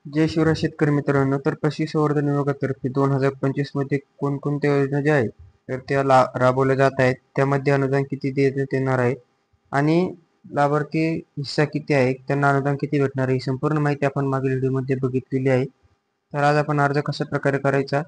जय शिवराय शेतकरी मित्रांनो. तर पशुसंवर्धन विभागातर्फे 2025 मध्ये कोणकोणत्या योजना ज्या आहेत तर त्या राबवल्या जात आहेत, त्यामध्ये अनुदान किती देण्यात येणार आहे आणि लाभार्थी हिस्सा किती आहे, त्यांना अनुदान किती भेटणार आहे, ही संपूर्ण माहिती आपण मागील व्हिडिओमध्ये बघितलेली आहे. तर आज आपण अर्ज कशा प्रकारे करायचा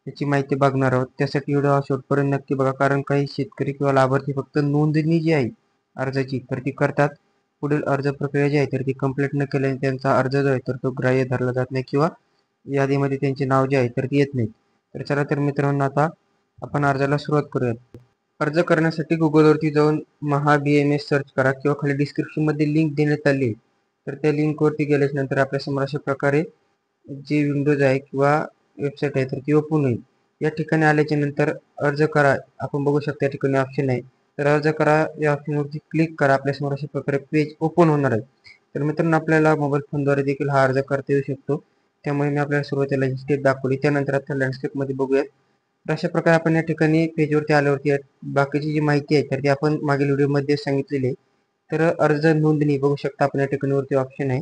याची माहिती बघणार आहोत. त्यासाठी व्हिडिओ शेवटपर्यंत नक्की बघा, कारण काही शेतकरी किंवा लाभार्थी फक्त नोंदणी जी आहे अर्जाची तर ती करतात. पुढील अर्ज प्रक्रिया जी आहे तर ती कंप्लीट न केल्याने त्यांचा अर्ज जो आहे तर तो ग्राह्य धरला जात नाही किंवा यादीमध्ये त्यांचे नाव जे आहे तर ते येत नाही. तर चला तर मित्रांनो, आता आपण अर्जाला सुरुवात करूयात. अर्ज करण्यासाठी गुगलवरती जाऊन BMS सर्च करा किंवा खाली डिस्क्रिप्शन मध्ये लिंक देण्यात आली आहे. तर त्या लिंकवरती गेल्यानंतर आपल्यासमोर अशा प्रकारे जी विंडोज आहे किंवा वेबसाईट आहे तर ती ओपन होईल. या ठिकाणी आल्याच्या नंतर अर्ज करा आपण बघू शकता, या ठिकाणी ऑप्शन आहे. तर अर्ज करा या ऑप्शनवरती क्लिक करा. आपल्यासमोर अशा प्रकारे पेज ओपन होणार आहे. तर मित्रांनो, आपल्याला मोबाईल फोनद्वारे देखील हा अर्ज करता येऊ शकतो. त्यामुळे मी आपल्याला सुरुवातीला ही स्टेप दाखवली. त्यानंतर आता लँडस्केपमध्ये बघूयात. तर अशा प्रकारे आपण या ठिकाणी पेजवरती आल्यावरती बाकीची जी माहिती आहे तर ती आपण मागील व्हिडिओमध्ये सांगितलेली आहे. तर अर्ज नोंदणी बघू शकता आपण या ठिकाणी वरती ऑप्शन आहे.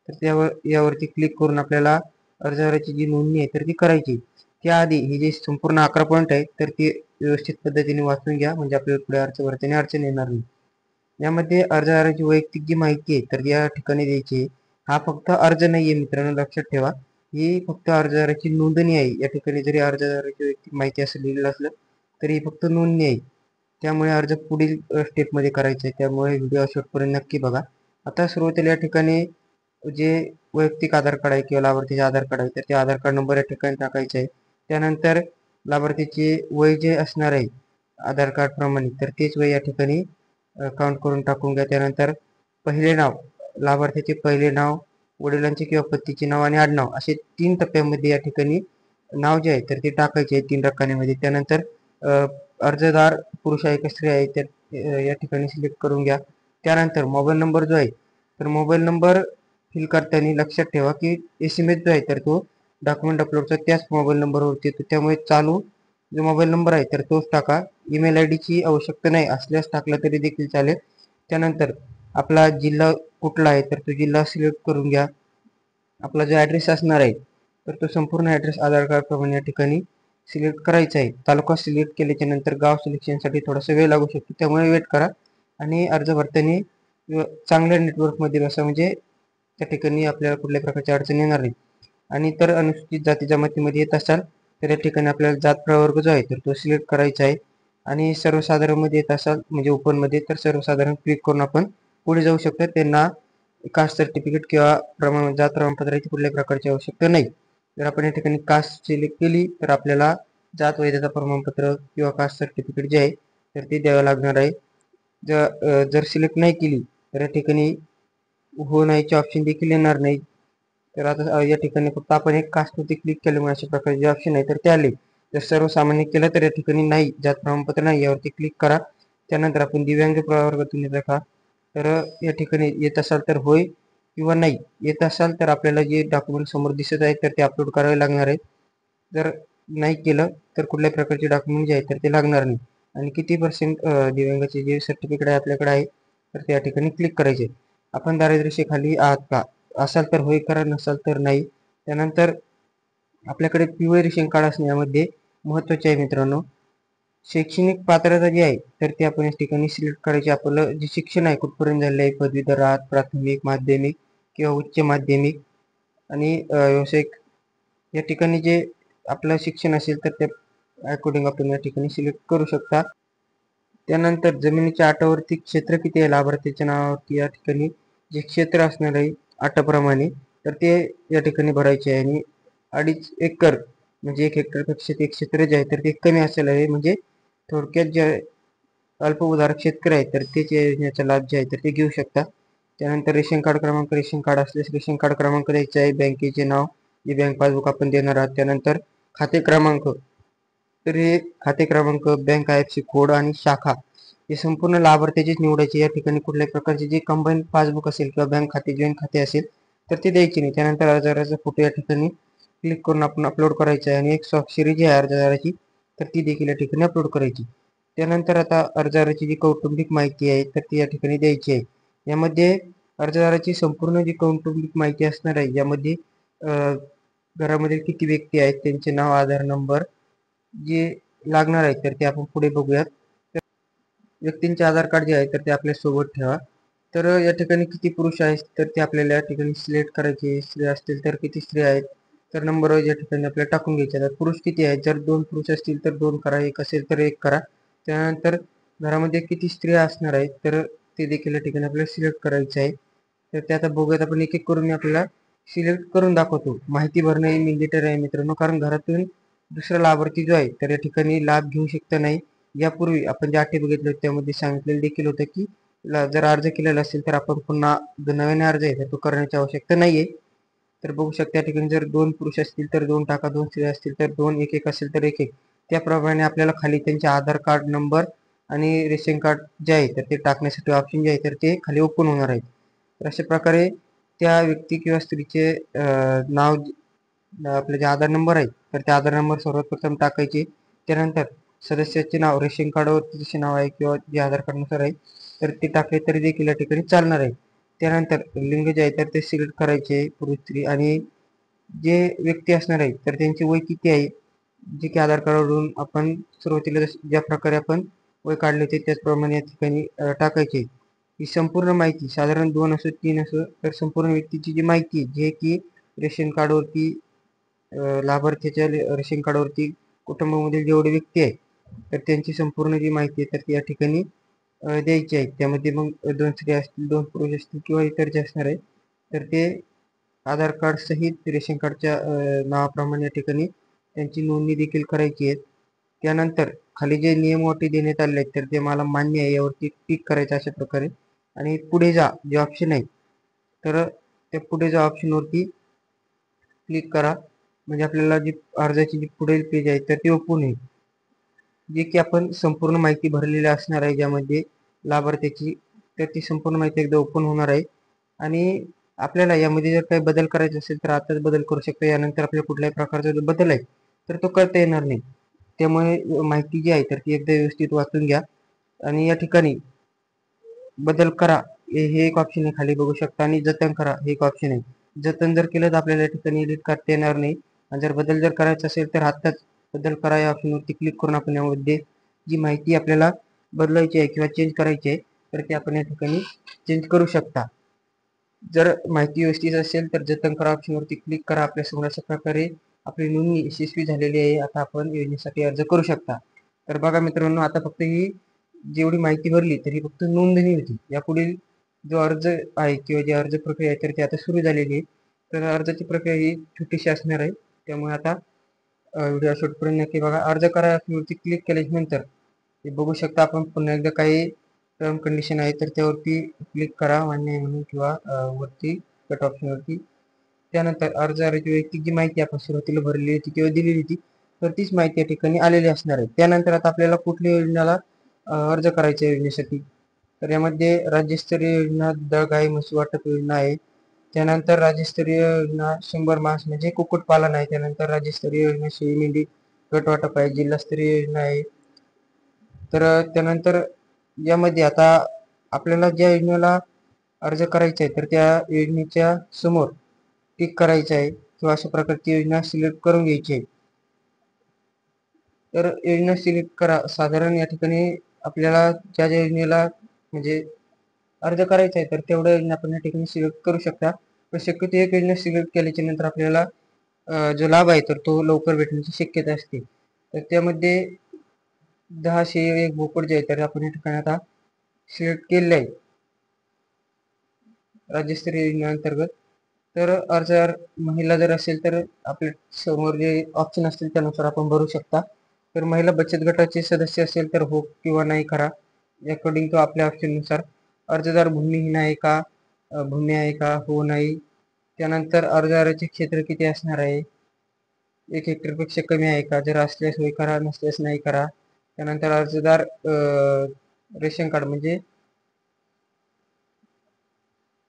तर यावरती क्लिक करून आपल्याला अर्जदाराची जी नोंदणी आहे तर ती करायची. त्याआधी ही जी संपूर्ण 11 पॉईंट आहे तर ती व्यवस्थित पद्धतीने वाचून घ्या, म्हणजे आपल्याला पुढे अर्ज भरताना अडचण येणार नाही. यामध्ये अर्जदाराची वैयक्तिक जी माहिती आहे तर या ठिकाणी द्यायची. हा फक्त अर्ज नाहीये मित्रांनो, लक्षात ठेवा. ही फक्त अर्जदाराची नोंदणी आहे. या ठिकाणी जरी अर्जदाराची वैयक्तिक माहिती असं लिहिलेलं असलं तरी फक्त नोंदणी आहे. त्यामुळे अर्ज पुढील स्टेपमध्ये करायचा आहे. त्यामुळे व्हिडिओ शेवटपर्यंत नक्की बघा. आता सुरुवातीला या ठिकाणी जे वैयक्तिक आधार कार्ड आहे किंवा लाभार्थीचे आधार कार्ड आहे तर ते आधार कार्ड नंबर या ठिकाणी टाकायचा आहे. त्यानंतर लाभार्थीचे वय जे असणार आहे आधार कार्ड प्रमाणे तर तेच वय या ठिकाणी काउंट करून टाकून घ्या. त्यानंतर पहिले नाव, लाभार्थीचे पहिले नाव, वडिलांचे किंवा पतीचे नाव आणि आडनाव असे 3 टप्प्यामध्ये या ठिकाणी नाव जे आहे तर ते टाकायचे आहे 3 रकान्यामध्ये. त्यानंतर अर्जदार पुरुष आहे का स्त्री आहे तर या ठिकाणी सिलेक्ट करून घ्या. त्यानंतर मोबाईल नंबर जो आहे तर मोबाईल नंबर फिल करताना लक्षात ठेवा की SMS जो आहे तर तो डॉक्युमेंट अपलोडचा त्याच मोबाईल नंबरवरती येतो. त्यामुळे चालू जो मोबाईल नंबर आहे तर तोच टाका. ईमेल ID ची आवश्यकता नाही, असल्यास टाकला तरी देखील चालेल. त्यानंतर आपला जिल्हा कुठला आहे तर तो जिल्हा सिलेक्ट करून घ्या. आपला जो ॲड्रेस असणार आहे तर तो संपूर्ण ॲड्रेस आधार कार्ड प्रमाणे या ठिकाणी सिलेक्ट करायचा आहे. तालुका सिलेक्ट केल्याच्या नंतर गाव सिलेक्शनसाठी थोडासा वेळ लागू शकतो, त्यामुळे वेट करा. आणि अर्ज भरताना चांगल्या नेटवर्कमध्ये बसा, म्हणजे त्या ठिकाणी आपल्याला कुठल्याही प्रकारची अडचण येणार नाही. आणि तर अनुसूचित जाती जमातीमध्ये येत असाल तर या ठिकाणी आपल्याला जात प्रवर्ग जो आहे तर तो सिलेक्ट करायचा आहे. आणि सर्वसाधारणमध्ये येत असाल म्हणजे ओपनमध्ये तर सर्वसाधारण क्लिक करून आपण पुढे जाऊ शकतो. त्यांना कास्ट सर्टिफिकेट किंवा जात प्रमाणपत्राची कुठल्याही प्रकारची आवश्यकता नाही. जर आपण या ठिकाणी कास्ट सिलेक्ट केली तर आपल्याला जात वैधता प्रमाणपत्र किंवा कास्ट सर्टिफिकेट जे आहे तर ते द्यावं लागणार आहे. जर सिलेक्ट नाही केली तर या ठिकाणी हो नाहीचे ऑप्शन देखील येणार नाही. तर आता या ठिकाणी फक्त आपण एक कास्टवरती क्लिक केल्यामुळे अशा प्रकारचे जे ऑप्शन आहे तर ते आले. जर सर्वसामान्य केलं तर या ठिकाणी नाही, जात प्रमाणपत्र नाही यावरती क्लिक करा. त्यानंतर आपण दिव्यांग प्रवर्गातून येत का तर या ठिकाणी येत असाल तर होय किंवा नाही, येत असाल तर आपल्याला जे डॉक्युमेंट समोर दिसत आहे तर ते अपलोड करावे लागणार आहे. जर नाही केलं तर कुठल्याही प्रकारचे डॉक्युमेंट जे आहे तर ते लागणार नाही. आणि किती % दिव्यांगाचे जे सर्टिफिकेट आहे आपल्याकडे आहे तर त्या ठिकाणी क्लिक करायचे. आपण दारिद्र्यरेषेखाली आहात का असाल तर होय करा, नसाल तर नाही. त्यानंतर आपल्याकडे पिवळे रेशन कार्ड असण्यामध्ये महत्त्वाचे आहे मित्रांनो, शैक्षणिक पात्रता जी आहे तर ते आपण या ठिकाणी सिलेक्ट करायची. आपलं जे शिक्षण आहे कुठपर्यंत झालेलं आहे, पदवीधर आहात, प्राथमिक, माध्यमिक किंवा उच्च माध्यमिक आणि व्यावसायिक, या ठिकाणी जे आपलं शिक्षण असेल तर त्या अकॉर्डिंग आपण या ठिकाणी सिलेक्ट करू शकता. त्यानंतर जमिनीच्या आटावरती क्षेत्र किती आहे लाभार्थीच्या नावावरती या ठिकाणी जे क्षेत्र असणार आहे आटाप्रमाणे तर ते या ठिकाणी भरायचे आहे. आणि 2.5 एकर म्हणजे 1 हेक्टरपेक्षा ते क्षेत्र जे आहे तर ते कमी असायला आहे. म्हणजे थोडक्यात जे अल्पभूधारक शेतकरी आहे तर तेच योजनेचा लाभ जे आहे तर ते घेऊ शकता. त्यानंतर रेशन कार्ड क्रमांक, रेशन कार्ड असल्यास रेशन कार्ड क्रमांक द्यायचे आहे. बँकेचे नाव, जे बँक पासबुक आपण देणार आहात. त्यानंतर खाते क्रमांक, तर हे खाते क्रमांक, बँक IFSC कोड आणि शाखा हे संपूर्ण लाभार्थ्याचीच निवडायची. या ठिकाणी कुठल्याही प्रकारचे जे कंबाईन पासबुक असेल किंवा बँक खाते जॉईंट खाते असेल तर ते द्यायचे नाही. त्यानंतर अर्जदाराचा फोटो या ठिकाणी क्लिक करून आपण अपलोड करायचा आहे. आणि एक स्वाक्षरी जी आहे अर्जदाराची तर ती देखील या ठिकाणी अपलोड करायची. त्यानंतर आता अर्जदाराची जी कौटुंबिक माहिती आहे तर ती या ठिकाणी द्यायची आहे. यामध्ये अर्जदाराची संपूर्ण जी कौटुंबिक माहिती असणार आहे यामध्ये घरामध्ये किती व्यक्ती आहेत, त्यांचे नाव, आधार नंबर जे लागणार आहेत तर ते आपण पुढे बघूयात. व्यक्तींचे आधार कार्ड जे आहे तर ते आपल्या सोबत ठेवा. तर या ठिकाणी किती पुरुष आहेत तर ते आपल्याला या ठिकाणी सिलेक्ट करायचे. स्त्री असतील तर किती स्त्री आहेत तर नंबर वाईज या ठिकाणी आपल्याला टाकून घ्यायचे. तर पुरुष किती आहेत, जर 2 पुरुष असतील तर 2 करा, 1 असेल तर 1 करा. त्यानंतर घरामध्ये किती स्त्रिया असणार आहेत तर ते देखील या ठिकाणी आपल्याला सिलेक्ट करायचं आहे. तर ते आता बघूयात आपण एक एक करून मी आपल्याला सिलेक्ट करून दाखवतो. माहिती भरणं हे मॅन्डेटरी आहे मित्रांनो, कारण घरातून दुसरा लाभार्थी जो आहे तर या ठिकाणी लाभ घेऊ शकत नाही. यापूर्वी आपण ज्या अटी बघितल्या त्यामध्ये सांगितलेलं देखील होतं की जर अर्ज केलेला असेल तर आपण पुन्हा जो नवीन अर्ज आहे तर तो करण्याची आवश्यकता नाहीये. तर बघू शकता या ठिकाणी जर 2 पुरुष असतील तर 2 टाका, 2 स्त्री असतील तर 2, 1 असेल तर 1 त्याप्रमाणे आपल्याला खाली त्यांचे आधार कार्ड नंबर आणि रेशन कार्ड जे आहे तर ते टाकण्यासाठी ऑप्शन जे आहे तर ते खाली ओपन होणार आहेत. तर अशा प्रकारे त्या व्यक्ती किंवा स्त्रीचे नाव, आपले जे आधार नंबर आहे तर ते आधार नंबर सर्वात प्रथम टाकायचे. त्यानंतर सदस्याचे नाव, रेशन कार्डवरती जसे नाव आहे किंवा जे आधार कार्डनुसार आहे तर ते टाकले तरी देखील या ठिकाणी चालणार आहे. त्यानंतर लिंग जे आहे तर ते सिलेक्ट करायचे, पुरुष स्त्री, आणि जे व्यक्ती असणार आहे तर त्यांचे वय किती आहे, जे की आधार कार्डवरून आपण सुरुवातीला ज्या प्रकारे आपण वय काढले होते त्याचप्रमाणे या ठिकाणी टाकायचे. ही संपूर्ण माहिती साधारण 2 असो 3 असो तर संपूर्ण व्यक्तीची जी माहिती जे की रेशन कार्डवरती, लाभार्थीच्या रेशन कार्डवरती कुटुंबामधील जेवढे व्यक्ती आहे तर त्यांची संपूर्ण जी माहिती आहे तर ती या ठिकाणी द्यायची आहे. त्यामध्ये मग 2 स्त्री असतील, 2 पुरुष असतील किंवा इतर जे असणार आहे तर ते आधार कार्ड सहित रेशन कार्डच्या नावाप्रमाणे या ठिकाणी त्यांची नोंदणी देखील करायची आहे. त्यानंतर खाली जे नियम अटी देण्यात आले आहेत तर ते मला मान्य आहे यावरती टिक करायचं अशा प्रकारे, आणि पुढे जा जे ऑप्शन आहे तर त्या पुढे जा ऑप्शनवरती क्लिक करा. म्हणजे आपल्याला जी अर्जाची जी पुढील पेज आहे तर ते ओपन होईल, जे की आपण संपूर्ण माहिती भरलेली असणार आहे ज्यामध्ये लाभार्थ्याची, तर ती संपूर्ण माहिती एकदा ओपन होणार आहे. आणि आपल्याला यामध्ये जर काही बदल करायचे असेल तर आताच बदल करू शकतो. यानंतर आपल्याला कुठल्याही प्रकारचा जो बदल आहे तर तो करता येणार नाही. त्यामुळे माहिती जी आहे तर ती एकदा व्यवस्थित वाचून घ्या. आणि या ठिकाणी बदल करा हे एक ऑप्शन आहे, खाली बघू शकता, आणि जतन करा हे एक ऑप्शन आहे. जतन जर केलं तर आपल्याला या ठिकाणी एडिट करता येणार नाही. आणि जर बदल जर करायचा असेल तर आत्ताच बदल करा या ऑप्शनवरती क्लिक करून आपण यामध्ये जी माहिती आपल्याला बदलायची आहे किंवा चेंज करायची आहे तर ते आपण या ठिकाणी चेंज करू शकता. जर माहिती व्यवस्थित असेल तर जतन करा ऑप्शनवरती क्लिक करा. आपल्यासमोर अशा प्रकारे आपली नोंदणी यशस्वी झालेली आहे. आता आपण योजनेसाठी अर्ज करू शकता. तर बघा मित्रांनो, आता फक्त ही जेवढी माहिती भरली तरी फक्त नोंदणी होती. यापुढील जो अर्ज आहे किंवा जी अर्ज प्रक्रिया आहे तर ती आता सुरू झालेली आहे. तर अर्जाची प्रक्रिया ही छोटीशी असणार आहे. त्यामुळे आता व्हिडिओ शेवटपर्यंत नक्की बघा. अर्ज करा ऑप्शनवरती क्लिक केल्याच्या नंतर हे बघू शकता आपण पुन्हा एकदा काही टर्म कंडिशन आहे तर त्यावरती क्लिक करा मान्य आहे म्हणून, किंवा वरती कट ऑप्शनवरती. त्यानंतर अर्जदाराची वैयक्तिक जी माहिती आपण सुरुवातीला भरलेली होती किंवा दिलेली होती तर तीच माहिती या ठिकाणी आलेली असणार आहे. त्यानंतर आता आपल्याला कुठल्या योजनेला अर्ज करायचा आहे योजनेसाठी, तर यामध्ये राज्यस्तरीय योजना गाई म्हशी वाटप योजना आहे. त्यानंतर राज्यस्तरीय योजना 100 मास म्हणजे कुक्कुटपालन आहे. त्यानंतर राज्यस्तरीय योजना शेळी मेंढी गट वाटप आहे. जिल्हास्तरीय योजना आहे. तर त्यानंतर यामध्ये आता आपल्याला ज्या योजनेला अर्ज करायचा आहे तर त्या योजनेच्या समोर टिक करायचं आहे किंवा अशा प्रकारची योजना सिलेक्ट करून घ्यायची आहे. तर योजना सिलेक्ट करा. साधारण या ठिकाणी आपल्याला ज्या ज्या योजनेला म्हणजे अर्ज करायचा आहे तर तेवढ्या योजना आपण या ठिकाणी सिलेक्ट करू शकता. पण शक्यतो एक योजना सिलेक्ट केल्याच्या नंतर आपल्याला जो लाभ आहे तर तो लवकर भेटण्याची शक्यता असते. तर त्यामध्ये 10 एक बोकड जे आहे तर आपण या ठिकाणी आता सिलेक्ट केलेलं आहे राज्यस्तरीय योजनेअंतर्गत. तर अर्जदार महिला जर असेल तर आपल्या समोर जे ऑप्शन असतील त्यानुसार आपण भरू शकता. तर महिला बचत गटाचे सदस्य असेल तर हो किंवा नाही करा, अकॉर्डिंग टू आपल्या ऑप्शननुसार. अर्जदार भूमिहीन आहे का, भूमी आहे का, हो नाही. त्यानंतर अर्जदाराचे क्षेत्र किती असणार आहे, 1 हेक्टरपेक्षा कमी आहे का, जर असल्यास होय करा, नसल्यास नाही करा. त्यानंतर अर्जदार रेशन कार्ड म्हणजे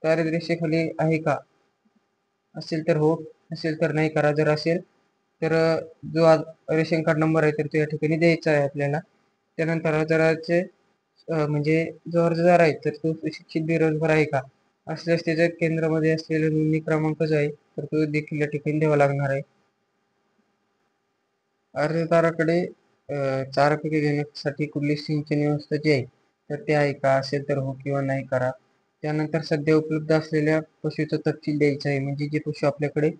दारिद्र्यरेषेखाली आहे का, असेल तर हो, नसेल तर नाही करा. जर असेल तर जो रेशन कार्ड नंबर आहे तर तो या ठिकाणी द्यायचा आहे आपल्याला. त्यानंतर अर्जदाराचे म्हणजे जो अर्जदार आहे तर तो सुशिक्षित बेरोजगार आहे का, असल्यास त्याच्या केंद्रामध्ये असलेला नोंदणी क्रमांक जो आहे तर तो देखील या ठिकाणी द्यावा लागणार आहे. अर्जदाराकडे चारा पिके घेण्यासाठी कुठली सिंचन व्यवस्था जी आहे तर ते आहे का, असेल तर हो किंवा नाही करा. त्यानंतर सध्या उपलब्ध असलेल्या पशूचा तपशील द्यायचा आहे, म्हणजे जे पशु आपल्याकडे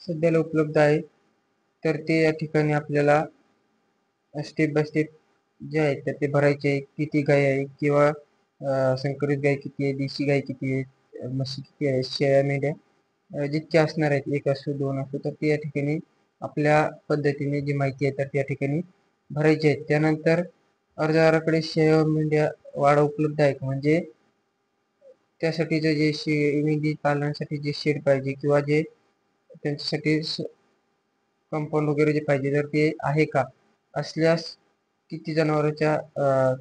सध्याला उपलब्ध आहे तर ते या ठिकाणी आपल्याला स्टेप बाय स्टेप जे आहे तर ते भरायचे आहे. किती गाय आहे किंवा संकरित गाय किती आहे, देशी गाय किती आहे, म्हशी किती आहे, शेळ्या मेंढ्या जितके असणार आहेत, एक असो दोन असो, तर ते या ठिकाणी आपल्या पद्धतीने जी माहिती आहे तर त्या ठिकाणी भरायची आहे. त्यानंतर अर्जदाराकडे शेळ्या मेंढ्या वाडा उपलब्ध आहे का, म्हणजे त्यासाठीचं जे मेंढी पालनासाठी जे शेड पाहिजे किंवा जे त्यांच्यासाठी कंपाऊंड वगैरे जे पाहिजे तर ते आहे का, असल्यास किती जनावरांच्या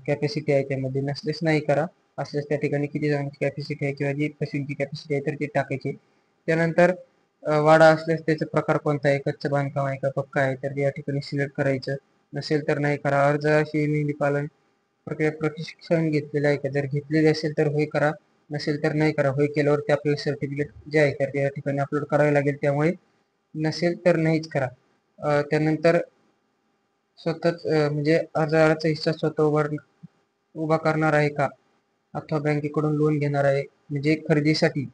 कॅपॅसिटी आहे त्यामध्ये, नसल्यास नाही करा, असल्यास त्या ठिकाणी किती जणांची कॅपॅसिटी आहे किंवा जी पशूंची कॅपॅसिटी आहे तर ते टाकायचे. त्यानंतर वाडा असल्यास त्याचा प्रकार कोणता आहे, कच्चं बांधकाम आहे का पक्का आहे तर या ठिकाणी सिलेक्ट करायचं. नसेल तर नाही करा. अर्जाशी मेंढी पालन प्रक्रिया प्रशिक्षण घेतलेलं आहे का, जर घेतलेले असेल तर होय करा, नसेल तर नाही करा. होय केल्यावरती आपल्याला सर्टिफिकेट जे आहे तर या ठिकाणी अपलोड करावे लागेल, त्यामुळे नसेल तर नाहीच करा. त्यानंतर स्वतःच म्हणजे अर्जदाराचा हिस्सा स्वतः उभा करणार आहे का, अथवा बँकेकडून लोन घेणार आहे, म्हणजे खरेदीसाठी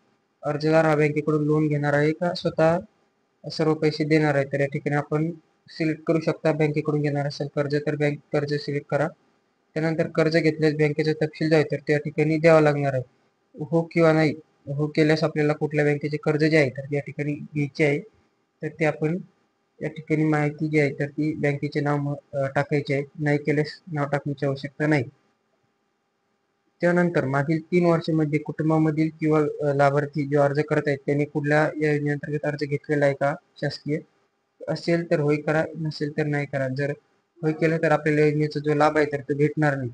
अर्जदार हा बँकेकडून लोन घेणार आहे का स्वतः सर्व पैसे देणार आहे, तर या ठिकाणी आपण सिलेक्ट करू शकता. बँकेकडून घेणार असेल कर्ज तर बँक कर्ज सिलेक्ट करा. त्यानंतर कर्ज घेतल्यास बँकेचा तपशील जो आहे तर त्या ठिकाणी द्यावा लागणार आहे. हो किंवा नाही. हो केल्यास आपल्याला कुठल्या बँकेचे कर्ज जे आहे तर या ठिकाणी घ्यायचे आहे तर ते आपण या ठिकाणी माहिती जी आहे तर ती बँकेचे नाव टाकायचे आहे. नाही केल्यास नाव टाकण्याची आवश्यकता नाही. त्यानंतर मागील 3 वर्षामध्ये कुटुंबामधील किंवा लाभार्थी जो अर्ज करत आहेत त्यांनी कुठल्या योजनेअंतर्गत अर्ज घेतलेला आहे का शासकीय, असेल तर होय करा, नसेल तर नाही करा. जर होय केलं तर आपल्याला योजनेचा जो लाभ आहे तर तो भेटणार नाही.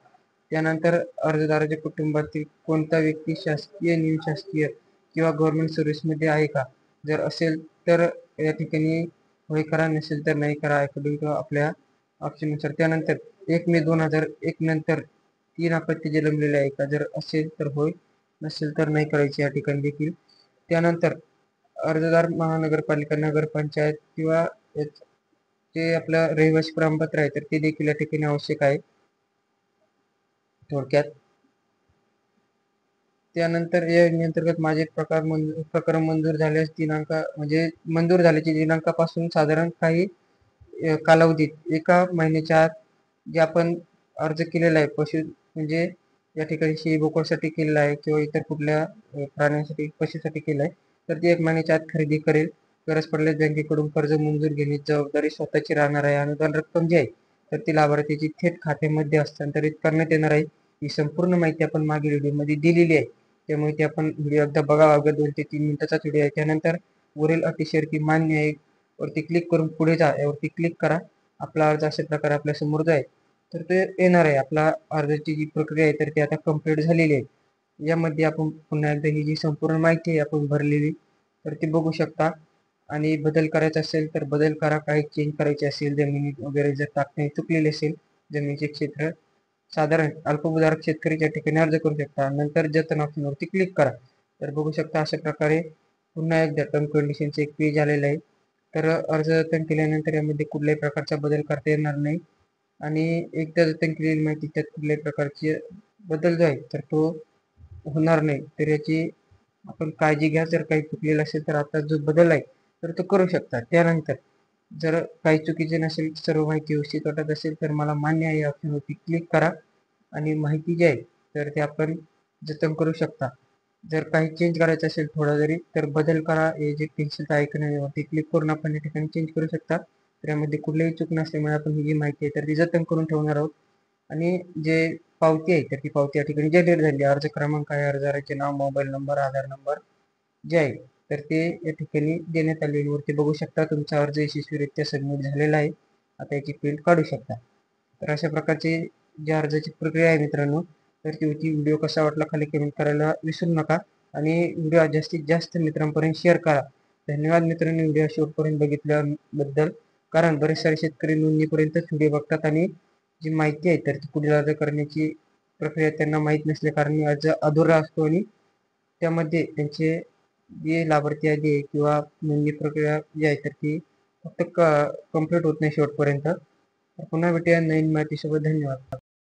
त्यानंतर अर्जदाराच्या कुटुंबातील कोणता व्यक्ती शासकीय, निमशासकीय किंवा गव्हर्नमेंट सर्व्हिसमध्ये आहे का, जर असेल तर या ठिकाणी होय करा, नसेल तर नाही करा अकॉर्डिंग टू आपल्या ऑप्शननुसार. त्यानंतर 1 मे 2001 नंतर 3 अपत्य जन्मलेले आहे का, जर असेल तर होय, नसेल तर नाही करायचे या ठिकाणी देखील. त्यानंतर अर्जदार महानगरपालिका, नगरपंचायत किंवा जे आपलं रहिवासी प्रमाणपत्र आहे तर ते देखील या ठिकाणी आवश्यक आहे थोडक्यात. त्यानंतर या योजनेअंतर्गत माझे प्रकरण मंजूर झाल्यास दिनांक, म्हणजे मंजूर झाल्याच्या दिनांकापासून साधारण काही कालावधीत 1 महिन्याच्या आत जे आपण अर्ज केलेला आहे म्हणजे या ठिकाणी शेळी बोकडासाठी केलेला आहे किंवा इतर कुठल्या प्राण्यांसाठी पशूसाठी केलं आहे तर ती 1 महिन्याच्या आत खरेदी करेल. गरज पडल्यास बँकेकडून कर्ज मंजूर घेण्याची जबाबदारी स्वतःची राहणार आहे. अनुदान रक्कम जी आहे तर ती लाभार्थीची थेट खात्यामध्ये हस्तांतरित करण्यात येणार आहे. ही संपूर्ण माहिती आपण मागील व्हिडिओमध्ये दिलेली आहे, त्यामुळे ते आपण व्हिडिओ एकदा बघावा. अवघ्या 2 ते 3 मिनिटाचाच व्हिडिओ आहे. त्यानंतर वरील अटी शर्ती मान्य आहे वरती क्लिक करून पुढे जा यावरती क्लिक करा. आपला अर्ज अशा प्रकारे आपल्या समोर जाईल तर ते येणार आहे. आपला अर्जाची जी प्रक्रिया आहे तर ती आता कंप्लीट झालेली आहे. यामध्ये आपण पुन्हा एकदा ही जी संपूर्ण माहिती आहे आपण भरलेली तर ती बघू शकता. आणि बदल करायचा असेल तर बदल करा, काही चेंज करायचे असेल, जमिनी वगैरे जर टाकणे चुकलेले असेल, जमिनीचे क्षेत्र साधारण अल्पभूधारक शेतकरी या ठिकाणी अर्ज करू शकता. नंतर जतन ऑप्शनवरती क्लिक करा तर बघू शकता अशा प्रकारे पुन्हा एकदा टर्म कंडिशनचे एक पेज आलेलं आहे. तर अर्ज जतन केल्यानंतर यामध्ये कुठल्याही प्रकारचा बदल करता येणार नाही आणि एकदा जतन केलेली माहिती त्यात कुठल्याही प्रकारचे बदल जो आहे तर तो होणार नाही. तर याची आपण काळजी घ्या. जर काही चुकलेलं असेल तर आता जो बदल आहे तर तो करू शकता. त्यानंतर जर काही चुकीचे नसेल, सर्व माहिती व्यवस्थित वाटत असेल तर मला मान्य आहे या ऑप्शनवरती क्लिक करा आणि माहिती जी आहे तर ते आपण जतन करू शकता. जर काही चेंज करायचं असेल थोडा जरी तर बदल करा हे जे पेन्सिलचं आयकॉन आहे यावरती क्लिक करून आपण या ठिकाणी चेंज करू शकता. तर यामध्ये कुठलीही चूक नसल्यामुळे आपण ही जी माहिती आहे तर ती जतन करून ठेवणार आहोत. आणि जे पावती आहे तर ती पावती या ठिकाणी जनरेट झाली. अर्ज क्रमांक आहे, अर्जदाराचे नाव, मोबाईल नंबर, आधार नंबर जे आहे तर ते या ठिकाणी देण्यात आलेली वरती बघू शकता. तुमचा अर्ज यशस्वीरित्या सबमिट झालेला आहे. आता याची प्रिंट काढू शकता. तर अशा प्रकारची जी अर्जाची प्रक्रिया आहे मित्रांनो तर ती होती. व्हिडिओ कसा वाटला खाली कमेंट करायला विसरू नका आणि व्हिडिओ जास्तीत जास्त मित्रांपर्यंत शेअर करा. धन्यवाद मित्रांनो व्हिडिओ शेवटपर्यंत बघितल्याबद्दल. कारण बरेच सारे शेतकरी नोंदणीपर्यंतच व्हिडिओ बघतात आणि जी माहिती आहे तर ती पुढील अर्ज करण्याची प्रक्रिया त्यांना माहीत नसल्या कारण अर्ज अधुरा असतो आणि त्यामध्ये त्यांचे जी लाभार्थी यादी आहे किंवा नोंदणी प्रक्रिया जी आहे तर ती फक्त कंप्लीट होत नाही शेवटपर्यंत. पुन्हा भेटूया नवीन माहितीसोबत. धन्यवाद.